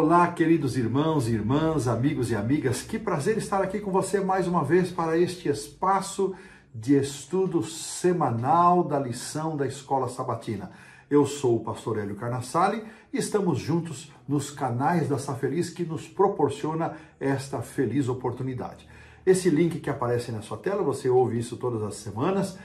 Olá, queridos irmãos e irmãs, amigos e amigas, que prazer estar aqui com você mais uma vez para este espaço de estudo semanal da lição da Escola Sabatina. Eu sou o pastor Hélio Carnassali e estamos juntos nos canais da Safeliz que nos proporciona esta feliz oportunidade. Esse link que aparece na sua tela, você ouve isso todas as semanas,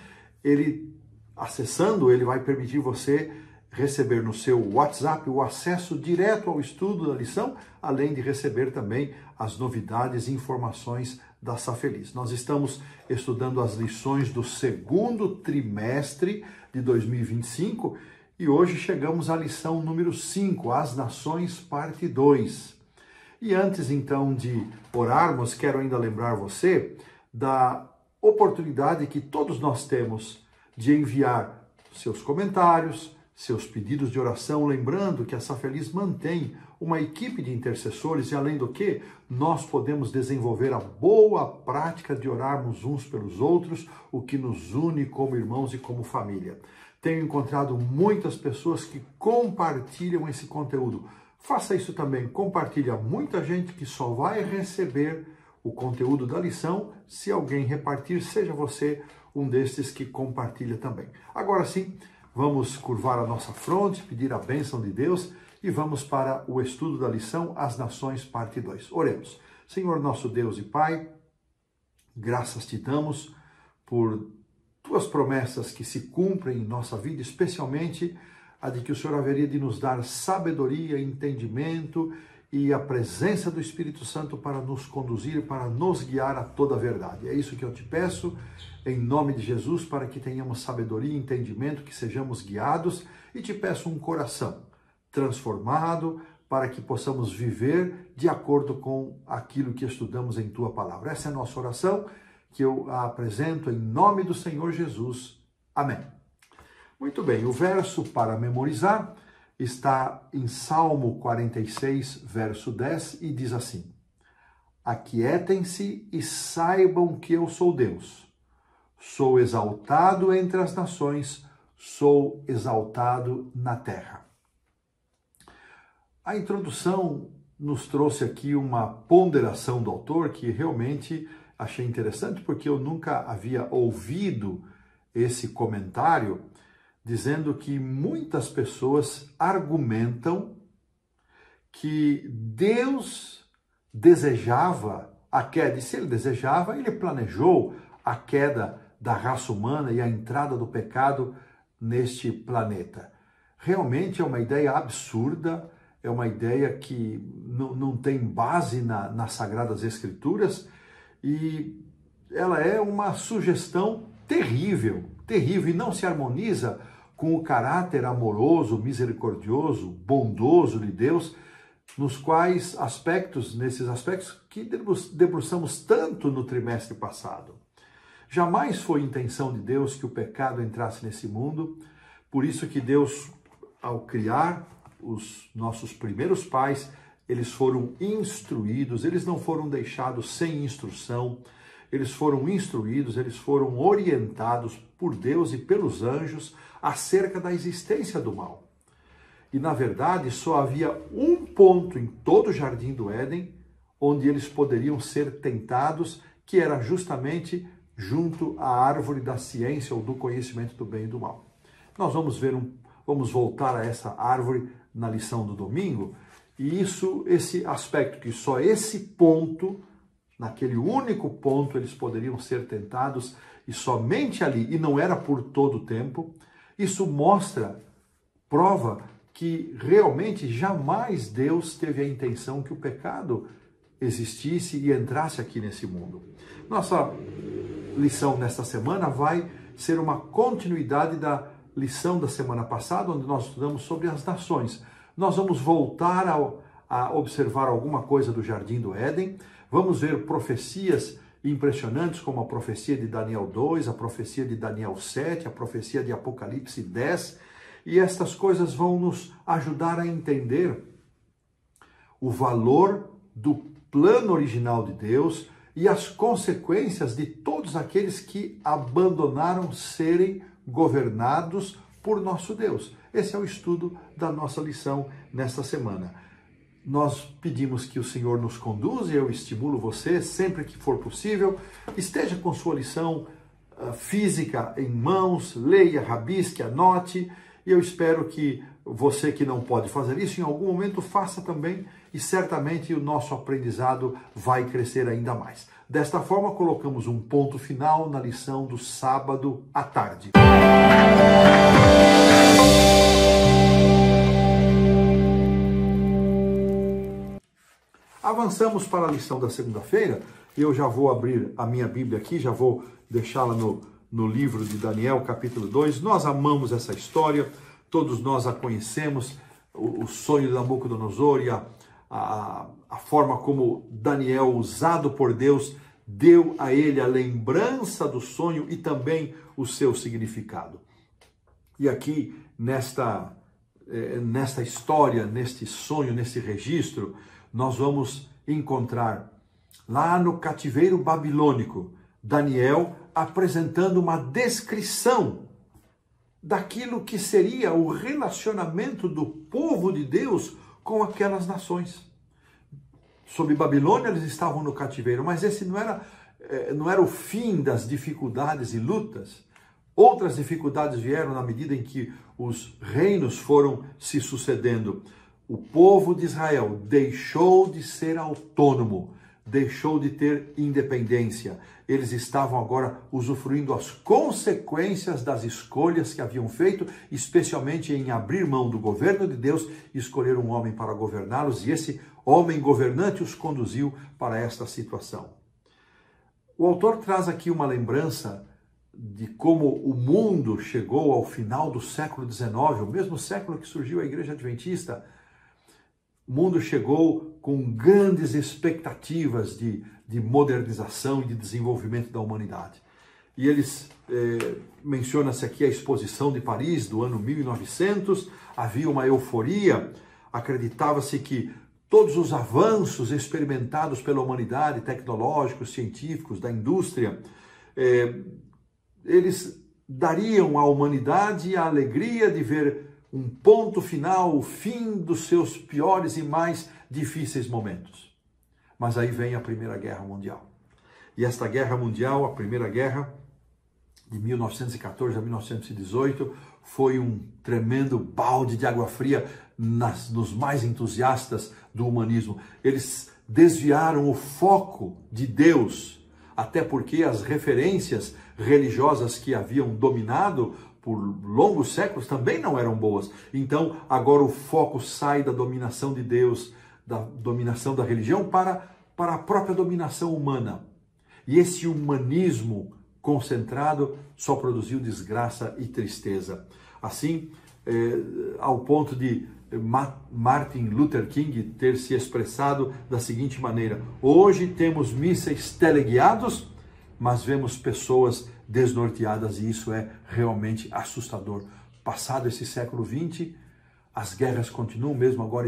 acessando, ele vai permitir você receber no seu WhatsApp o acesso direto ao estudo da lição, além de receber também as novidades e informações da Safeliz. Nós estamos estudando as lições do segundo trimestre de 2025 e hoje chegamos à lição número 5, As Nações, parte 2. E antes então de orarmos, quero ainda lembrar você da oportunidade que todos nós temos de enviar seus comentários, seus pedidos de oração, lembrando que a Safeliz mantém uma equipe de intercessores e, além do que, nós podemos desenvolver a boa prática de orarmos uns pelos outros, o que nos une como irmãos e como família. Tenho encontrado muitas pessoas que compartilham esse conteúdo. Faça isso também, compartilha muita gente que só vai receber o conteúdo da lição se alguém repartir, seja você um desses que compartilha também. Agora sim, vamos curvar a nossa fronte, pedir a bênção de Deus e vamos para o estudo da lição As Nações, parte 2. Oremos. Senhor nosso Deus e Pai, graças te damos por tuas promessas que se cumprem em nossa vida, especialmente a de que o Senhor haveria de nos dar sabedoria, entendimento e a presença do Espírito Santo para nos conduzir, para nos guiar a toda a verdade. É isso que eu te peço, em nome de Jesus, para que tenhamos sabedoria e entendimento, que sejamos guiados, e te peço um coração transformado, para que possamos viver de acordo com aquilo que estudamos em tua palavra. Essa é a nossa oração, que eu a apresento em nome do Senhor Jesus. Amém. Muito bem, o verso para memorizar está em Salmo 46, verso 10, e diz assim: Aquietem-se e saibam que eu sou Deus. Sou exaltado entre as nações, sou exaltado na terra. A introdução nos trouxe aqui uma ponderação do autor que realmente achei interessante, porque eu nunca havia ouvido esse comentário, dizendo que muitas pessoas argumentam que Deus desejava a queda, e se ele desejava, ele planejou a queda da raça humana e a entrada do pecado neste planeta. Realmente é uma ideia absurda, é uma ideia que não tem base nas Sagradas Escrituras e ela é uma sugestão terrível, e não se harmoniza com o caráter amoroso, misericordioso, bondoso de Deus, nesses aspectos que debruçamos tanto no trimestre passado. Jamais foi intenção de Deus que o pecado entrasse nesse mundo, por isso que Deus, ao criar os nossos primeiros pais, eles foram instruídos, eles não foram deixados sem instrução, eles foram instruídos, eles foram orientados por Deus e pelos anjos acerca da existência do mal. E, na verdade, só havia um ponto em todo o Jardim do Éden onde eles poderiam ser tentados, que era justamente junto à árvore da ciência ou do conhecimento do bem e do mal. Nós vamos voltar a essa árvore na lição do domingo, e esse aspecto que só esse ponto, naquele único ponto, eles poderiam ser tentados, e somente ali, e não era por todo o tempo, isso prova que realmente jamais Deus teve a intenção que o pecado existisse e entrasse aqui nesse mundo. Nossa lição nesta semana vai ser uma continuidade da lição da semana passada, onde nós estudamos sobre as nações. Nós vamos voltar a observar alguma coisa do Jardim do Éden, vamos ver profecias impressionantes como a profecia de Daniel 2, a profecia de Daniel 7, a profecia de Apocalipse 10, e estas coisas vão nos ajudar a entender o valor do plano original de Deus e as consequências de todos aqueles que abandonaram serem governados por nosso Deus. Esse é o estudo da nossa lição nesta semana. nós pedimos que o Senhor nos conduza, eu estimulo você, sempre que for possível, esteja com sua lição física em mãos, leia, rabisque, anote, e eu espero que você que não pode fazer isso, em algum momento faça também, e certamente o nosso aprendizado vai crescer ainda mais. Desta forma, colocamos um ponto final na lição do sábado à tarde. Avançamos para a lição da segunda-feira. Eu já vou abrir a minha Bíblia aqui, já vou deixá-la no livro de Daniel, capítulo 2. Nós amamos essa história, todos nós a conhecemos, o sonho de Nabucodonosor e a forma como Daniel, usado por Deus, deu a ele a lembrança do sonho e também o seu significado. E aqui, nesta história, neste sonho, nesse registro, nós vamos encontrar lá no cativeiro babilônico, Daniel apresentando uma descrição daquilo que seria o relacionamento do povo de Deus com aquelas nações. Sob Babilônia eles estavam no cativeiro, mas esse não era o fim das dificuldades e lutas. Outras dificuldades vieram na medida em que os reinos foram se sucedendo. O povo de Israel deixou de ser autônomo, deixou de ter independência. Eles estavam agora usufruindo as consequências das escolhas que haviam feito, especialmente em abrir mão do governo de Deus e escolher um homem para governá-los, e esse homem governante os conduziu para esta situação. O autor traz aqui uma lembrança de como o mundo chegou ao final do século XIX, o mesmo século que surgiu a Igreja Adventista. O mundo chegou com grandes expectativas de modernização e de desenvolvimento da humanidade. E eles menciona-se aqui a exposição de Paris do ano 1900, havia uma euforia, acreditava-se que todos os avanços experimentados pela humanidade, tecnológicos, científicos, da indústria, eles dariam à humanidade a alegria de ver um ponto final, o fim dos seus piores e mais difíceis momentos. Mas aí vem a Primeira Guerra Mundial. E esta Guerra Mundial, a Primeira Guerra, de 1914 a 1918, foi um tremendo balde de água fria nos mais entusiastas do humanismo. Eles desviaram o foco de Deus, até porque as referências religiosas que haviam dominado por longos séculos também não eram boas. Então, agora o foco sai da dominação de Deus, da dominação da religião, para a própria dominação humana. E esse humanismo concentrado só produziu desgraça e tristeza. Assim, ao ponto de Martin Luther King ter se expressado da seguinte maneira: hoje temos mísseis teleguiados, mas vemos pessoas desnorteadas, e isso é realmente assustador. Passado esse século XX, as guerras continuam, mesmo agora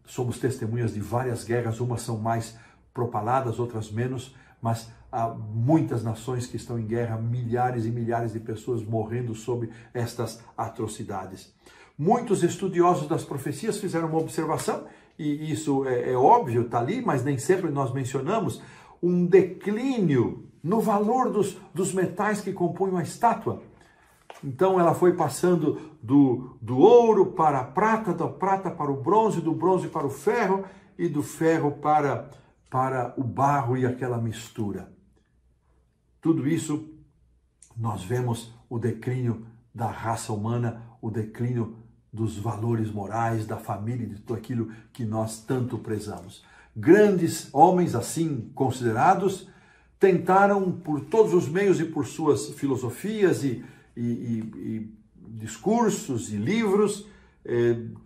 somos testemunhas de várias guerras, umas são mais propaladas, outras menos, mas há muitas nações que estão em guerra, milhares e milhares de pessoas morrendo sob estas atrocidades. Muitos estudiosos das profecias fizeram uma observação, e isso é óbvio, está ali, mas nem sempre nós mencionamos, um declínio no valor dos metais que compunham a estátua. Então ela foi passando do ouro para a prata, da prata para o bronze, do bronze para o ferro e do ferro para o barro e aquela mistura. Tudo isso nós vemos o declínio da raça humana, o declínio dos valores morais, da família, de tudo aquilo que nós tanto prezamos. Grandes homens assim considerados tentaram por todos os meios e por suas filosofias e discursos e livros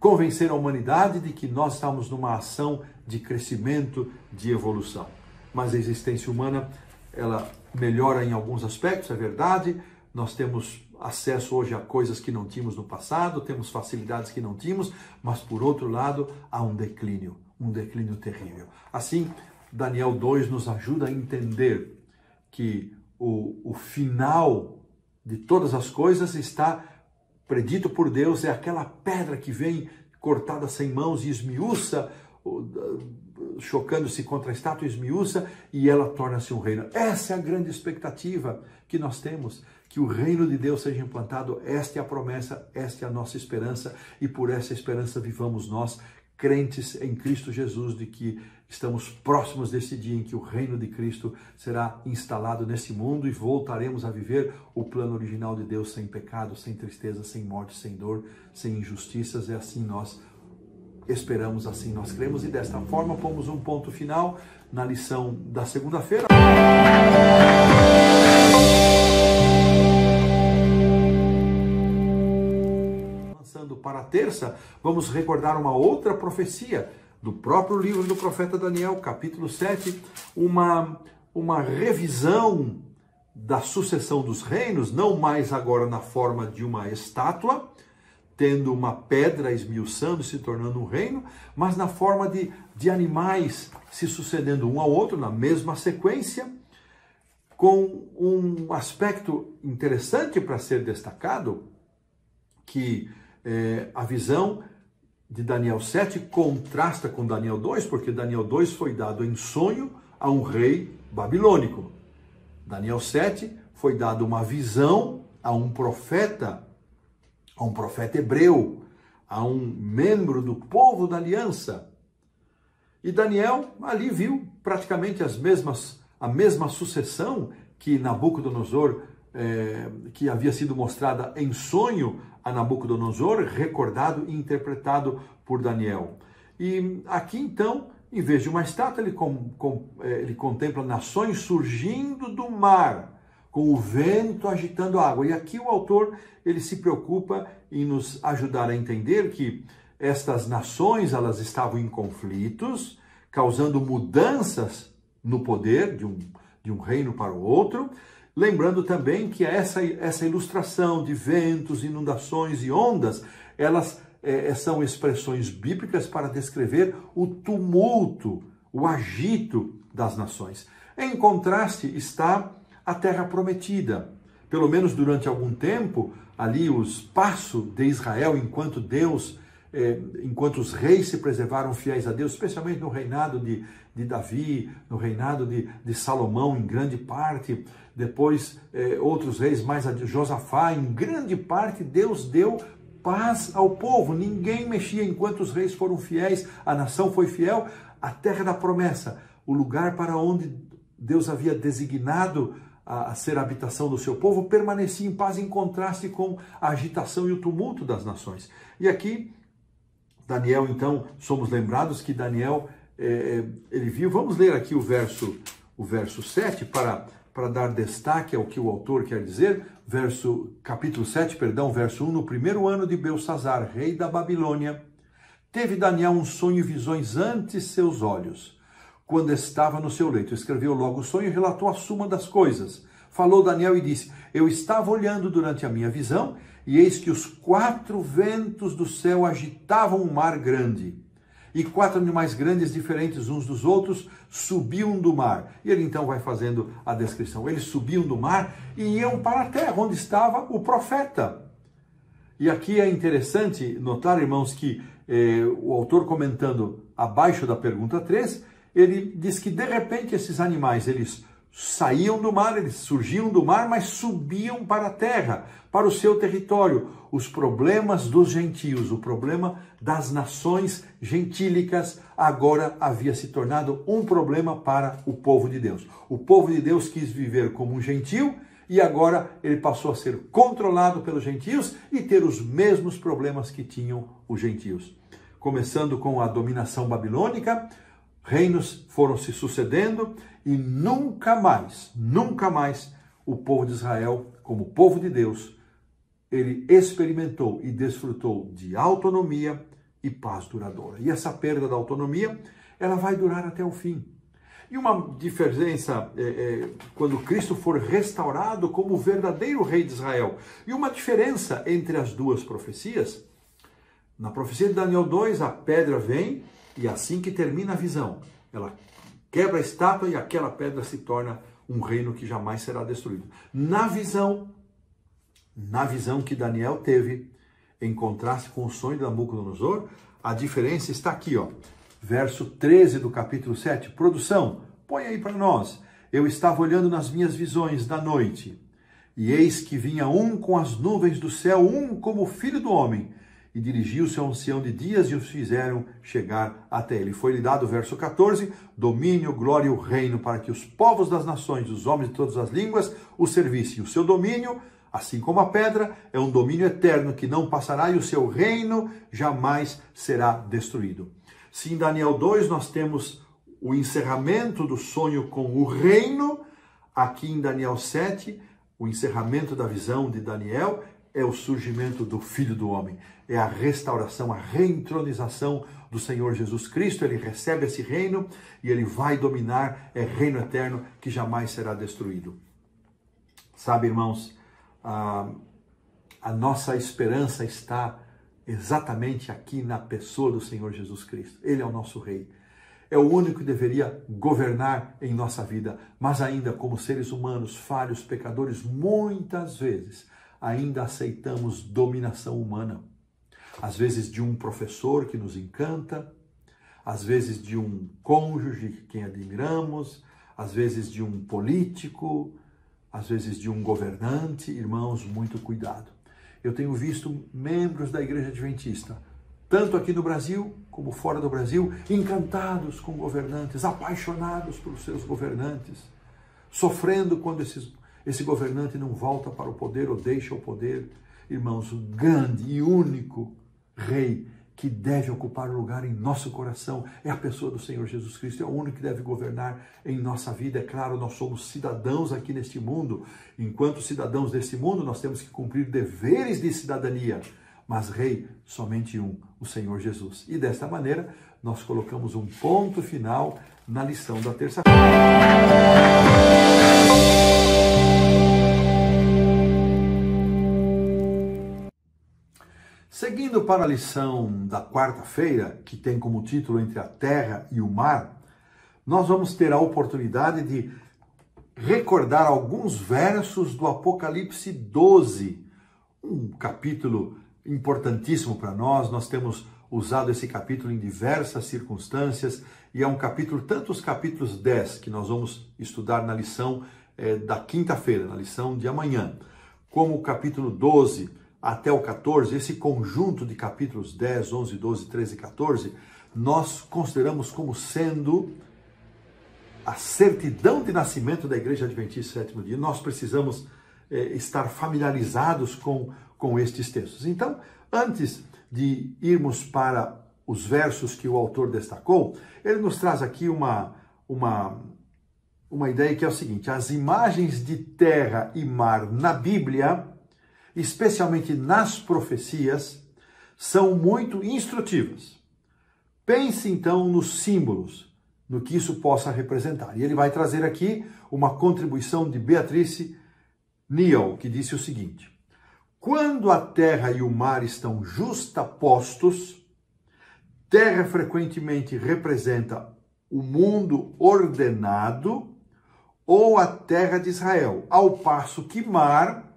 convencer a humanidade de que nós estamos numa ação de crescimento, de evolução. Mas a existência humana, ela melhora em alguns aspectos, é verdade. Nós temos acesso hoje a coisas que não tínhamos no passado, temos facilidades que não tínhamos, mas por outro lado há um declínio terrível. Assim, Daniel 2 nos ajuda a entender que o final de todas as coisas está predito por Deus, é aquela pedra que vem cortada sem mãos e esmiuça chocando-se contra a estátua, esmiuça e ela torna-se um reino. Essa é a grande expectativa que nós temos, que o reino de Deus seja implantado. Esta é a promessa, esta é a nossa esperança, e por essa esperança vivamos nós, crentes em Cristo Jesus, de que estamos próximos desse dia em que o reino de Cristo será instalado nesse mundo e voltaremos a viver o plano original de Deus, sem pecado, sem tristeza, sem morte, sem dor, sem injustiças. É assim nós esperamos, assim nós cremos, e desta forma pomos um ponto final na lição da segunda-feira. Avançando para a terça, vamos recordar uma outra profecia do próprio livro do profeta Daniel, capítulo 7, uma revisão da sucessão dos reinos, não mais agora na forma de uma estátua, tendo uma pedra esmiuçando e se tornando um reino, mas na forma de animais se sucedendo um ao outro, na mesma sequência, com um aspecto interessante para ser destacado, que a visão de Daniel 7 contrasta com Daniel 2, porque Daniel 2 foi dado em sonho a um rei babilônico. Daniel 7 foi dado uma visão a um profeta hebreu, a um membro do povo da aliança. E Daniel ali viu praticamente a mesma sucessão que Nabucodonosor, que havia sido mostrada em sonho a Nabucodonosor, recordado e interpretado por Daniel. E aqui então, em vez de uma estátua, ele contempla nações surgindo do mar, com o vento agitando a água. E aqui o autor, ele se preocupa em nos ajudar a entender que estas nações, elas estavam em conflitos, causando mudanças no poder de um reino para o outro. Lembrando também que essa ilustração de ventos, inundações e ondas, elas são expressões bíblicas para descrever o tumulto, o agito das nações. Em contraste está a terra prometida. Pelo menos durante algum tempo, ali o espaço de Israel, enquanto os reis se preservaram fiéis a Deus, especialmente no reinado de Davi, no reinado de Salomão, em grande parte, depois outros reis mais adiante, Josafá, em grande parte Deus deu paz ao povo, ninguém mexia enquanto os reis foram fiéis, a nação foi fiel. A terra da promessa, o lugar para onde Deus havia designado a ser a habitação do seu povo, permanecia em paz, em contraste com a agitação e o tumulto das nações. E aqui, Daniel, então, somos lembrados que Daniel, ele viu, vamos ler aqui o verso 7, para dar destaque ao que o autor quer dizer, capítulo 7, verso 1, no primeiro ano de Belsazzar, rei da Babilônia, teve Daniel um sonho e visões ante seus olhos, quando estava no seu leito. Escreveu logo o sonho e relatou a suma das coisas. Falou Daniel e disse: eu estava olhando durante a minha visão, e eis que os 4 ventos do céu agitavam um mar grande, e 4 animais grandes, diferentes uns dos outros, subiam do mar. E ele então vai fazendo a descrição. Eles subiam do mar e iam para a terra, onde estava o profeta. E aqui é interessante notar, irmãos, que o autor, comentando abaixo da pergunta 3, ele diz que de repente esses animais, eles saíam do mar, eles surgiam do mar, mas subiam para a terra, para o seu território. Os problemas dos gentios, o problema das nações gentílicas, agora havia se tornado um problema para o povo de Deus. O povo de Deus quis viver como um gentil e agora ele passou a ser controlado pelos gentios e ter os mesmos problemas que tinham os gentios. Começando com a dominação babilônica, reinos foram se sucedendo e nunca mais o povo de Israel, como povo de Deus, ele experimentou e desfrutou de autonomia e paz duradoura. E essa perda da autonomia, ela vai durar até o fim. E uma diferença quando Cristo for restaurado como o verdadeiro rei de Israel. E uma diferença entre as duas profecias. Na profecia de Daniel 2, a pedra vem e assim que termina a visão, ela quebra a estátua e aquela pedra se torna um reino que jamais será destruído. Na visão que Daniel teve, em contraste com o sonho de Nabucodonosor, a diferença está aqui, ó. verso 13 do capítulo 7. Produção, põe aí para nós. Eu estava olhando nas minhas visões da noite, e eis que vinha um com as nuvens do céu, um como o filho do homem, e dirigiu-se ao ancião de dias e os fizeram chegar até ele. Foi-lhe dado, verso 14, domínio, glória e o reino, para que os povos das nações, os homens de todas as línguas, o servissem. O seu domínio, assim como a pedra, é um domínio eterno que não passará, e o seu reino jamais será destruído. Se em Daniel 2 nós temos o encerramento do sonho com o reino, aqui em Daniel 7, o encerramento da visão de Daniel é o surgimento do Filho do Homem, é a restauração, a reentronização do Senhor Jesus Cristo. Ele recebe esse reino e ele vai dominar, é reino eterno que jamais será destruído. Sabe, irmãos, a nossa esperança está exatamente aqui na pessoa do Senhor Jesus Cristo. Ele é o nosso Rei. É o único que deveria governar em nossa vida, mas ainda como seres humanos, falhos, pecadores, muitas vezes ainda aceitamos dominação humana. Às vezes de um professor que nos encanta, às vezes de um cônjuge quem admiramos, às vezes de um político, às vezes de um governante. Irmãos, muito cuidado. Eu tenho visto membros da Igreja Adventista, tanto aqui no Brasil como fora do Brasil, encantados com governantes, apaixonados pelos seus governantes, sofrendo quando esse governante não volta para o poder ou deixa o poder. Irmãos, o grande e único Rei que deve ocupar o lugar em nosso coração é a pessoa do Senhor Jesus Cristo. É o único que deve governar em nossa vida. É claro, nós somos cidadãos aqui neste mundo. Enquanto cidadãos desse mundo, nós temos que cumprir deveres de cidadania. Mas Rei, somente um, o Senhor Jesus. E desta maneira, nós colocamos um ponto final na lição da terça-feira. Seguindo para a lição da quarta-feira, que tem como título Entre a Terra e o Mar, nós vamos ter a oportunidade de recordar alguns versos do Apocalipse 12, um capítulo importantíssimo para nós. Nós temos usado esse capítulo em diversas circunstâncias e é um capítulo, tanto os capítulos 10, que nós vamos estudar na lição da quinta-feira, na lição de amanhã, como o capítulo 12 até o 14, esse conjunto de capítulos 10, 11, 12, 13 e 14, nós consideramos como sendo a certidão de nascimento da Igreja Adventista do Sétimo Dia. Nós precisamos estar familiarizados com estes textos. Então, antes de irmos para os versos que o autor destacou, ele nos traz aqui uma ideia que é o seguinte: as imagens de terra e mar na Bíblia, especialmente nas profecias, são muito instrutivas. Pense então nos símbolos, no que isso possa representar. E ele vai trazer aqui uma contribuição de Beatrice Neal, que disse o seguinte: quando a terra e o mar estão justapostos, terra frequentemente representa o mundo ordenado ou a terra de Israel, ao passo que mar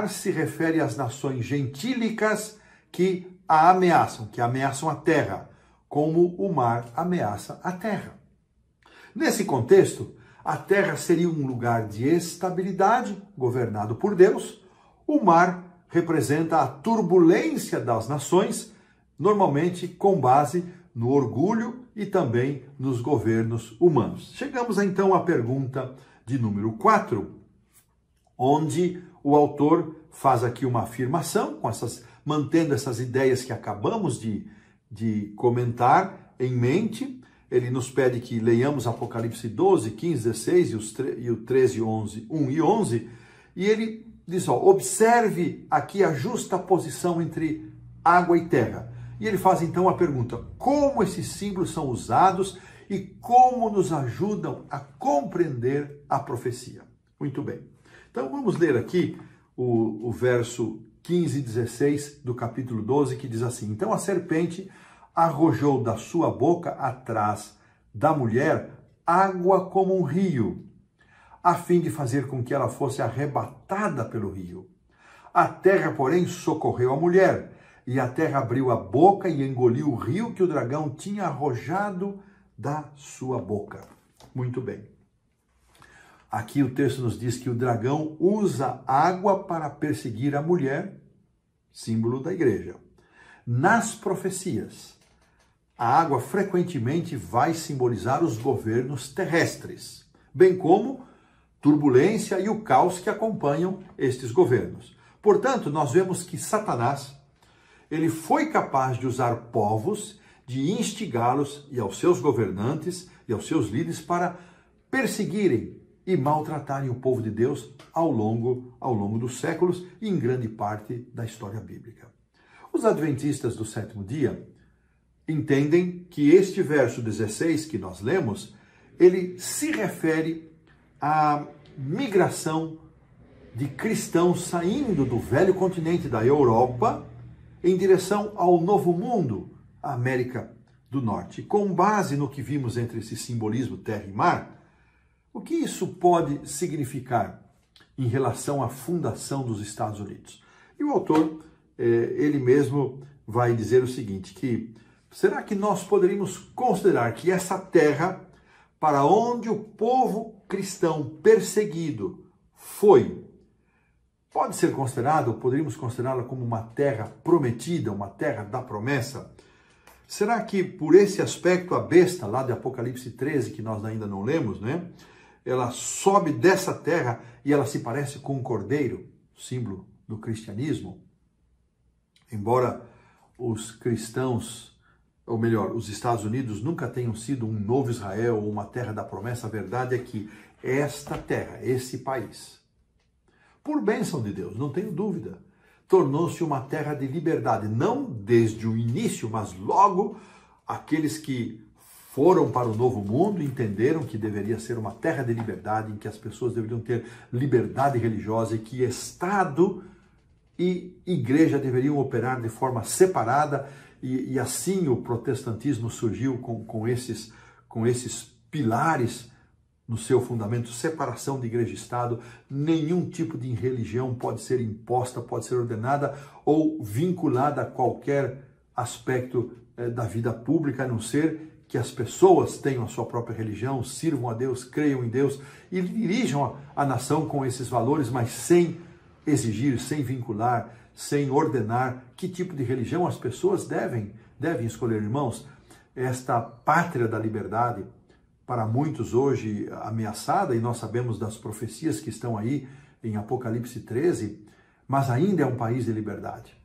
se refere às nações gentílicas que a ameaçam, que ameaçam a terra, como o mar ameaça a terra. Nesse contexto, a terra seria um lugar de estabilidade, governado por Deus. O mar representa a turbulência das nações, normalmente com base no orgulho e também nos governos humanos. Chegamos então à pergunta de número 4, onde o autor faz aqui uma afirmação, mantendo essas ideias que acabamos de comentar em mente. Ele nos pede que leiamos Apocalipse 12, 15, 16 e o 13, 11, 1 e 11, e ele diz, observe aqui a justa posição entre água e terra. E ele faz então a pergunta: como esses símbolos são usados e como nos ajudam a compreender a profecia? Muito bem. Então vamos ler aqui o verso 15 e 16 do capítulo 12, que diz assim: então a serpente arrojou da sua boca atrás da mulher água como um rio, a fim de fazer com que ela fosse arrebatada pelo rio. A terra, porém, socorreu a mulher. e a terra abriu a boca e engoliu o rio que o dragão tinha arrojado da sua boca. Muito bem. Aqui o texto nos diz que o dragão usa água para perseguir a mulher, símbolo da igreja. Nas profecias, a água frequentemente vai simbolizar os governos terrestres, bem como turbulência e o caos que acompanham estes governos. Portanto, nós vemos que Satanás, ele foi capaz de usar povos, de instigá-los e aos seus governantes e aos seus líderes para perseguirem e maltratarem o povo de Deus ao longo dos séculos e em grande parte da história bíblica. Os adventistas do sétimo dia entendem que este verso 16 que nós lemos, ele se refere à migração de cristãos saindo do velho continente da Europa em direção ao novo mundo, a América do Norte. Com base no que vimos entre esse simbolismo terra e mar, o que isso pode significar em relação à fundação dos Estados Unidos? E o autor, ele mesmo vai dizer o seguinte, que será que nós poderíamos considerar que essa terra, para onde o povo cristão perseguido foi, pode ser considerado, poderíamos considerá-la como uma terra prometida, uma terra da promessa? Será que por esse aspecto a besta lá de Apocalipse 13, que nós ainda não lemos, né? Ela sobe dessa terra e ela se parece com um cordeiro, símbolo do cristianismo? Embora os cristãos, ou melhor, os Estados Unidos nunca tenham sido um novo Israel ou uma terra da promessa, a verdade é que esta terra, esse país, por bênção de Deus, não tenho dúvida, tornou-se uma terra de liberdade, não desde o início, mas logo aqueles que foram para o novo mundo entenderam que deveria ser uma terra de liberdade, em que as pessoas deveriam ter liberdade religiosa e que Estado e igreja deveriam operar de forma separada, e assim o protestantismo surgiu com esses pilares no seu fundamento, separação de igreja e Estado. Nenhum tipo de religião pode ser imposta, pode ser ordenada ou vinculada a qualquer aspecto da vida pública, a não ser que as pessoas tenham a sua própria religião, sirvam a Deus, creiam em Deus e dirijam a nação com esses valores, mas sem exigir, sem vincular, sem ordenar que tipo de religião as pessoas devem escolher. Irmãos, esta pátria da liberdade, para muitos hoje ameaçada, e nós sabemos das profecias que estão aí em Apocalipse 13, mas ainda é um país de liberdade.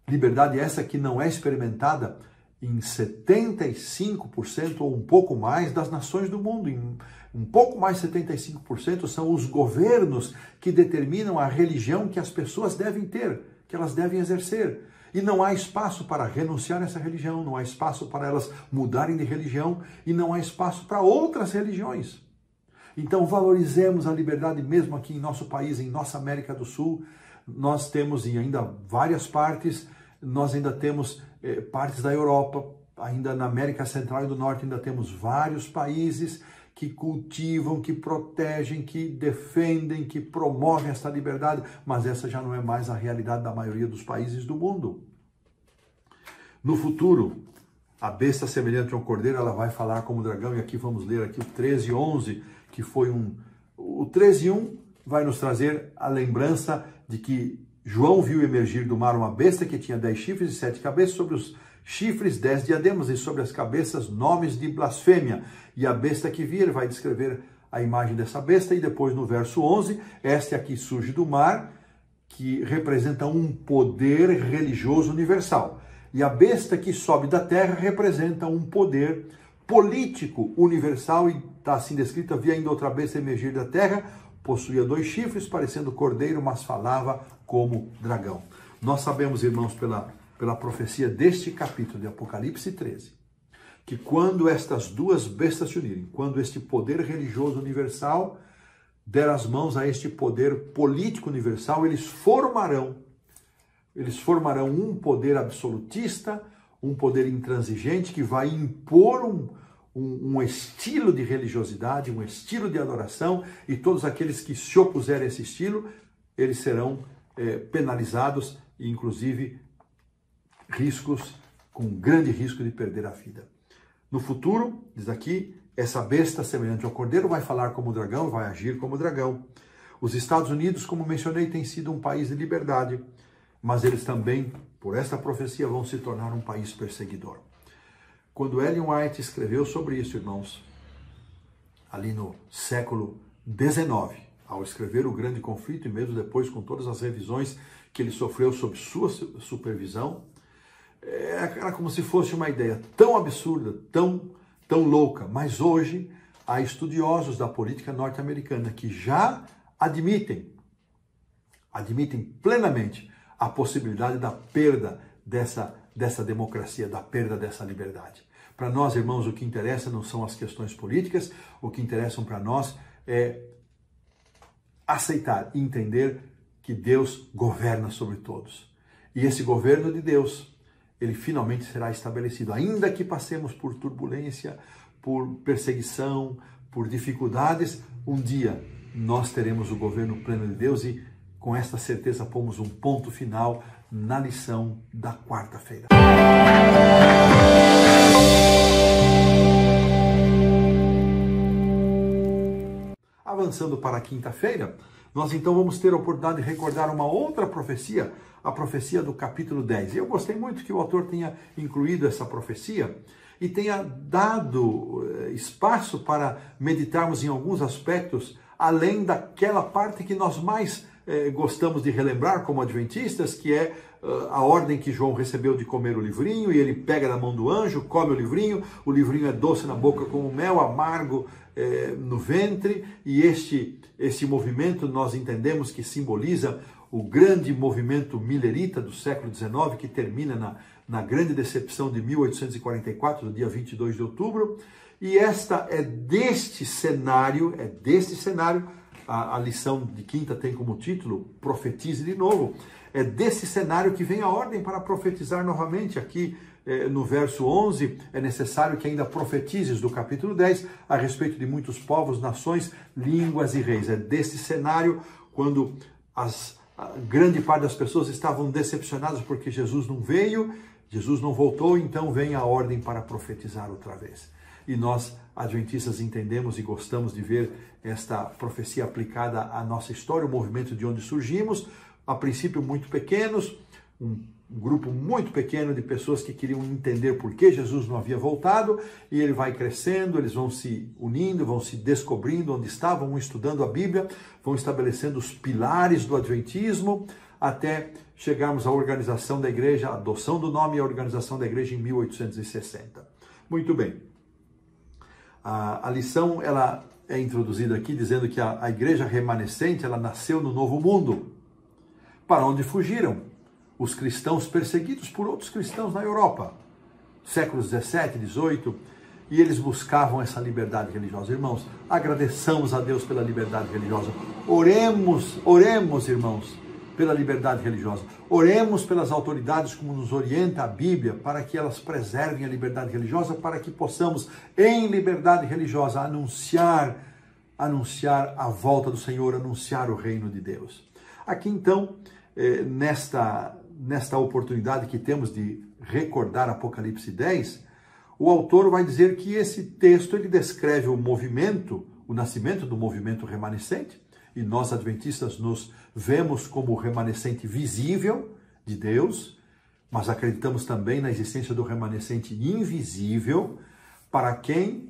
Liberdade essa que não é experimentada em 75% ou um pouco mais das nações do mundo. Em um pouco mais de 75% são os governos que determinam a religião que as pessoas devem ter, que elas devem exercer. E não há espaço para renunciar a essa religião, não há espaço para elas mudarem de religião e não há espaço para outras religiões. Então valorizemos a liberdade mesmo aqui em nosso país, em nossa América do Sul. Nós temos em ainda várias partes, nós ainda temos partes da Europa, ainda na América Central e do Norte ainda temos vários países que cultivam, que protegem, que defendem, que promovem essa liberdade, mas essa já não é mais a realidade da maioria dos países do mundo. No futuro, a besta semelhante a um cordeiro, ela vai falar como dragão, e aqui vamos ler aqui o 13:11, que foi o 13:1 vai nos trazer a lembrança de que João viu emergir do mar uma besta que tinha 10 chifres e 7 cabeças, sobre os chifres 10 diademas e sobre as cabeças nomes de blasfêmia. E a besta que via, ele vai descrever a imagem dessa besta, e depois no verso 11, esta aqui surge do mar, que representa um poder religioso universal. E a besta que sobe da terra representa um poder político universal, e está assim descrito: havia ainda outra besta emergir da terra, possuía 2 chifres, parecendo cordeiro, mas falava como dragão. Nós sabemos, irmãos, pela profecia deste capítulo de Apocalipse 13, que quando estas duas bestas se unirem, quando este poder religioso universal der as mãos a este poder político universal, eles formarão um poder absolutista, um poder intransigente que vai impor um estilo de religiosidade, um estilo de adoração, e todos aqueles que se opuserem a esse estilo, eles serão penalizados e inclusive riscos, com grande risco de perder a vida. No futuro, diz aqui, essa besta semelhante ao cordeiro vai falar como dragão, vai agir como dragão. Os Estados Unidos, como mencionei, tem sido um país de liberdade, mas eles também, por esta profecia, vão se tornar um país perseguidor. Quando Ellen White escreveu sobre isso, irmãos, ali no século XIX, ao escrever O Grande Conflito, e mesmo depois com todas as revisões que ele sofreu sob sua supervisão, era como se fosse uma ideia tão absurda, tão louca. Mas hoje há estudiosos da política norte-americana que já admitem plenamente a possibilidade da perda dessa democracia, da perda dessa liberdade. Para nós, irmãos, o que interessa não são as questões políticas, o que interessam para nós é aceitar e entender que Deus governa sobre todos. E esse governo de Deus, ele finalmente será estabelecido. Ainda que passemos por turbulência, por perseguição, por dificuldades, um dia nós teremos o governo pleno de Deus e com esta certeza pomos um ponto final na lição da quarta-feira. Avançando para a quinta-feira, nós então vamos ter a oportunidade de recordar uma outra profecia, a profecia do capítulo 10. E eu gostei muito que o autor tenha incluído essa profecia e tenha dado espaço para meditarmos em alguns aspectos, além daquela parte que nós mais gostamos de relembrar como adventistas, que é a ordem que João recebeu de comer o livrinho, e ele pega na mão do anjo, come o livrinho é doce na boca como mel, amargo no ventre, e este movimento nós entendemos que simboliza o grande movimento millerita do século XIX, que termina na grande decepção de 1844, no dia 22 de outubro, e esta é deste cenário, a lição de quinta tem como título, Profetize de Novo. É desse cenário que vem a ordem para profetizar novamente. Aqui no verso 11, é necessário que ainda profetizes do capítulo 10 a respeito de muitos povos, nações, línguas e reis. É desse cenário quando a grande parte das pessoas estavam decepcionadas porque Jesus não veio, Jesus não voltou, então vem a ordem para profetizar outra vez. E nós, adventistas, entendemos e gostamos de ver esta profecia aplicada à nossa história, o movimento de onde surgimos, a princípio muito pequenos, um grupo muito pequeno de pessoas que queriam entender por que Jesus não havia voltado, e ele vai crescendo, eles vão se unindo, vão se descobrindo onde estavam, vão estudando a Bíblia, vão estabelecendo os pilares do adventismo, até chegarmos à organização da igreja, a adoção do nome e a organização da igreja em 1860. Muito bem. A lição ela é introduzida aqui dizendo que a igreja remanescente ela nasceu no Novo Mundo, para onde fugiram os cristãos perseguidos por outros cristãos na Europa, séculos 17, 18, e eles buscavam essa liberdade religiosa. Irmãos, agradeçamos a Deus pela liberdade religiosa. Oremos, irmãos, pela liberdade religiosa. Oremos pelas autoridades, como nos orienta a Bíblia, para que elas preservem a liberdade religiosa, para que possamos, em liberdade religiosa, anunciar a volta do Senhor, anunciar o reino de Deus. Aqui, então, nesta oportunidade que temos de recordar Apocalipse 10, o autor vai dizer que esse texto ele descreve o nascimento do movimento remanescente, e nós adventistas nos vemos como o remanescente visível de Deus, mas acreditamos também na existência do remanescente invisível, para quem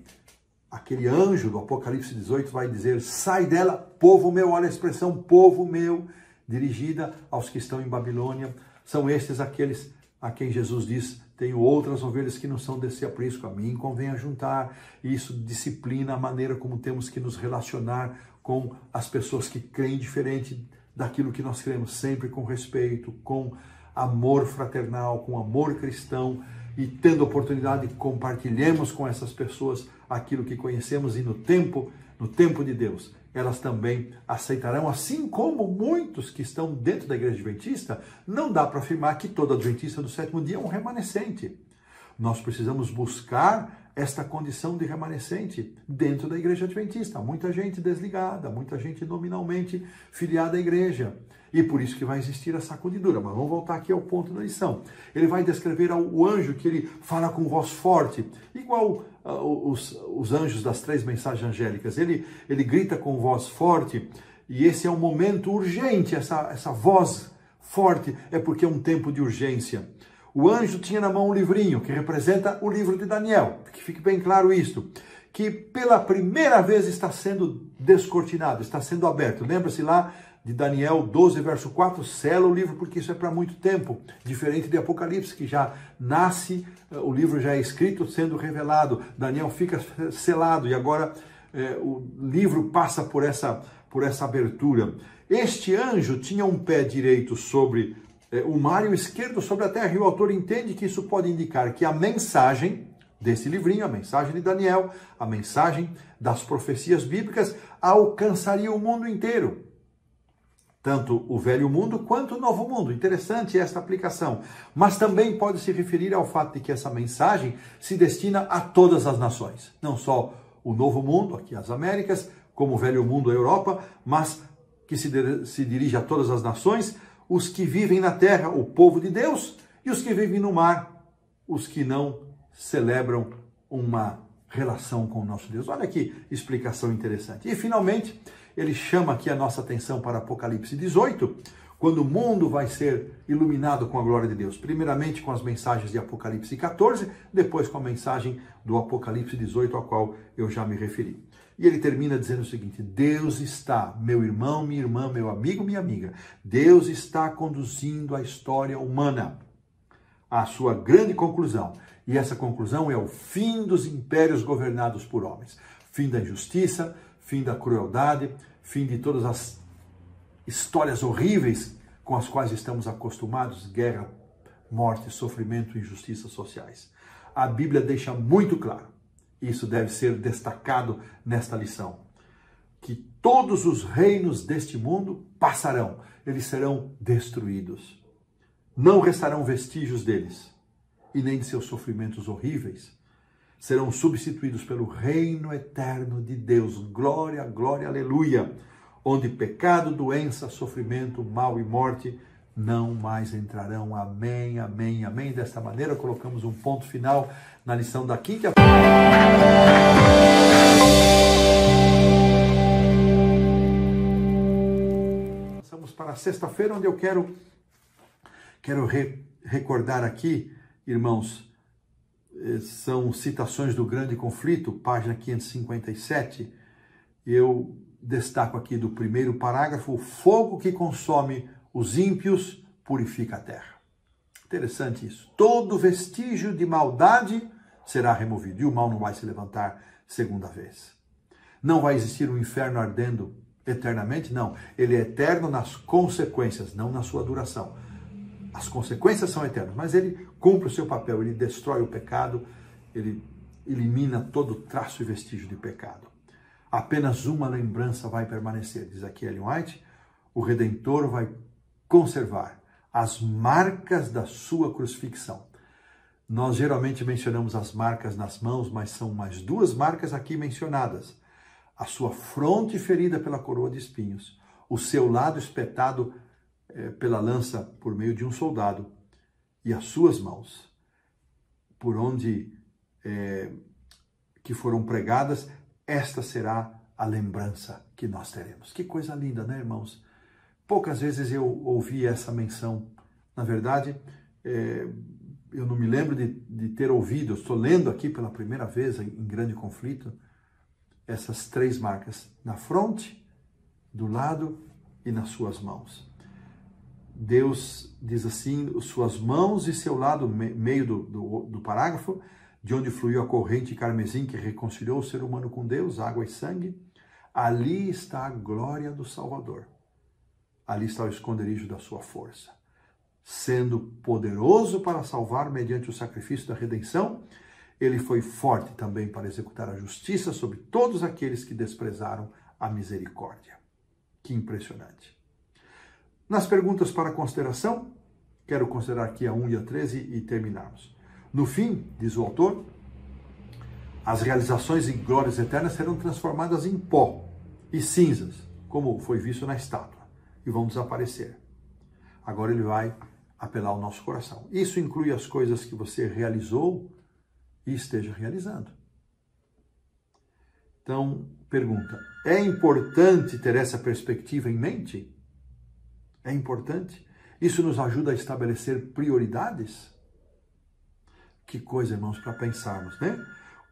aquele anjo do Apocalipse 18 vai dizer: sai dela, povo meu. Olha a expressão, povo meu, dirigida aos que estão em Babilônia. São estes aqueles a quem Jesus diz: tenho outras ovelhas que não são desse aprisco, a mim convém ajuntar. E isso disciplina a maneira como temos que nos relacionar com as pessoas que creem diferente daquilo que nós cremos, sempre com respeito, com amor fraternal, com amor cristão, e tendo oportunidade, compartilhemos com essas pessoas aquilo que conhecemos, e no tempo de Deus, elas também aceitarão, assim como muitos que estão dentro da igreja adventista. Não dá para afirmar que todo adventista do sétimo dia é um remanescente. Nós precisamos buscar esta condição de remanescente dentro da igreja adventista. Muita gente desligada, muita gente nominalmente filiada à igreja. E por isso que vai existir a sacudidura. Mas vamos voltar aqui ao ponto da lição. Ele vai descrever o anjo que ele fala com voz forte, igual os anjos das 3 mensagens angélicas. Ele grita com voz forte, e esse é um momento urgente, essa voz forte é porque é um tempo de urgência. O anjo tinha na mão um livrinho que representa o livro de Daniel, que fique bem claro isto, que pela primeira vez está sendo descortinado, está sendo aberto. Lembra-se lá de Daniel 12, verso 4, sela o livro porque isso é para muito tempo, diferente de Apocalipse, que já nasce, o livro já é escrito, sendo revelado, Daniel fica selado e agora o livro passa por essa abertura. Este anjo tinha um pé direito sobre o mar e o esquerdo sobre a terra, e o autor entende que isso pode indicar que a mensagem desse livrinho, a mensagem de Daniel, a mensagem das profecias bíblicas, alcançaria o mundo inteiro. Tanto o velho mundo quanto o novo mundo. Interessante esta aplicação. Mas também pode se referir ao fato de que essa mensagem se destina a todas as nações. Não só o novo mundo, aqui as Américas, como o velho mundo, a Europa, mas que se dirige a todas as nações, os que vivem na terra, o povo de Deus, e os que vivem no mar, os que não celebram uma relação com o nosso Deus. Olha que explicação interessante. E finalmente, ele chama aqui a nossa atenção para Apocalipse 18, quando o mundo vai ser iluminado com a glória de Deus. Primeiramente com as mensagens de Apocalipse 14, depois com a mensagem do Apocalipse 18, ao qual eu já me referi. E ele termina dizendo o seguinte: Deus está, meu irmão, minha irmã, meu amigo, minha amiga, Deus está conduzindo a história humana à sua grande conclusão. E essa conclusão é o fim dos impérios governados por homens. Fim da injustiça, fim da crueldade, fim de todas as histórias horríveis com as quais estamos acostumados, guerra, morte, sofrimento e injustiças sociais. A Bíblia deixa muito claro, isso deve ser destacado nesta lição, que todos os reinos deste mundo passarão, eles serão destruídos. Não restarão vestígios deles, e nem de seus sofrimentos horríveis. Serão substituídos pelo reino eterno de Deus. Glória, glória, aleluia. Onde pecado, doença, sofrimento, mal e morte não mais entrarão. Amém, amém, amém. Desta maneira, colocamos um ponto final na lição da quinta. Passamos para a sexta-feira, onde eu quero recordar aqui, irmãos, são citações do Grande Conflito, página 557. Eu destaco aqui do primeiro parágrafo: o fogo que consome os ímpios purifica a terra. Interessante isso. Todo vestígio de maldade será removido e o mal não vai se levantar segunda vez. Não vai existir um inferno ardendo eternamente, não. Ele é eterno nas consequências, não na sua duração. As consequências são eternas, mas ele cumpre o seu papel, ele destrói o pecado, ele elimina todo traço e vestígio de pecado. Apenas uma lembrança vai permanecer, diz aqui Ellen White: o Redentor vai conservar as marcas da sua crucifixão. Nós geralmente mencionamos as marcas nas mãos, mas são mais 2 marcas aqui mencionadas: a sua fronte ferida pela coroa de espinhos, o seu lado espetado pela lança por meio de um soldado, e as suas mãos, por onde que foram pregadas. Esta será a lembrança que nós teremos. Que coisa linda, né, irmãos? Poucas vezes eu ouvi essa menção. Na verdade, eu não me lembro de ter ouvido. Eu estou lendo aqui pela primeira vez em Grande Conflito essas 3 marcas: na fronte, do lado e nas suas mãos. Deus diz assim: suas mãos e seu lado, meio do parágrafo, de onde fluiu a corrente carmesim que reconciliou o ser humano com Deus, água e sangue. Ali está a glória do Salvador. Ali está o esconderijo da sua força. Sendo poderoso para salvar mediante o sacrifício da redenção, ele foi forte também para executar a justiça sobre todos aqueles que desprezaram a misericórdia. Que impressionante. Nas perguntas para consideração, quero considerar aqui a 1 e a 13 e terminarmos. No fim, diz o autor, as realizações e glórias eternas serão transformadas em pó e cinzas, como foi visto na estátua, e vão desaparecer. Agora ele vai apelar ao nosso coração. Isso inclui as coisas que você realizou e esteja realizando. Então, pergunta, é importante ter essa perspectiva em mente? É importante? Isso nos ajuda a estabelecer prioridades? Que coisa, irmãos, para pensarmos, né?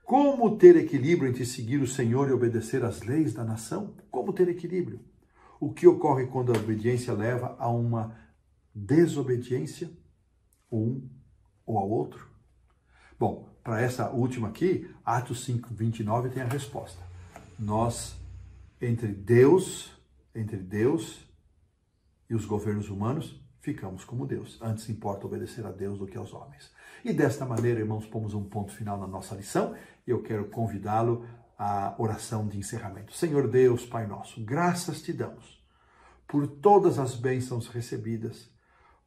Como ter equilíbrio entre seguir o Senhor e obedecer às leis da nação? Como ter equilíbrio? O que ocorre quando a obediência leva a uma desobediência, um ou ao outro? Bom, para essa última aqui, Atos 5:29 tem a resposta. Nós, entre Deus e os governos humanos, ficamos como Deus. Antes importa obedecer a Deus do que aos homens. E desta maneira, irmãos, pomos um ponto final na nossa lição e eu quero convidá-lo à oração de encerramento. Senhor Deus, Pai nosso, graças te damos por todas as bênçãos recebidas,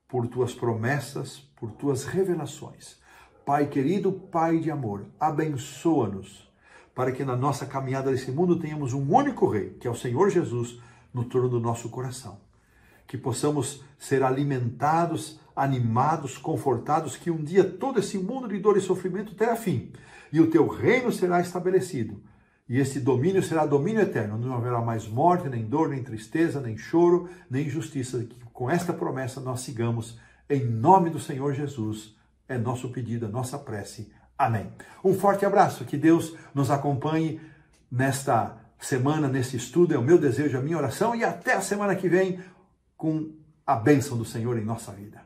por tuas promessas, por tuas revelações. Pai querido, Pai de amor, abençoa-nos para que na nossa caminhada nesse mundo tenhamos um único Rei, que é o Senhor Jesus, no trono do nosso coração. Que possamos ser alimentados, animados, confortados, que um dia todo esse mundo de dor e sofrimento terá fim, e o teu reino será estabelecido, e esse domínio será domínio eterno, não haverá mais morte, nem dor, nem tristeza, nem choro, nem injustiça. Que com esta promessa nós sigamos, em nome do Senhor Jesus, é nosso pedido, é nossa prece. Amém. Um forte abraço, que Deus nos acompanhe nesta semana, nesse estudo, é o meu desejo, a minha oração, e até a semana que vem, com a bênção do Senhor em nossa vida.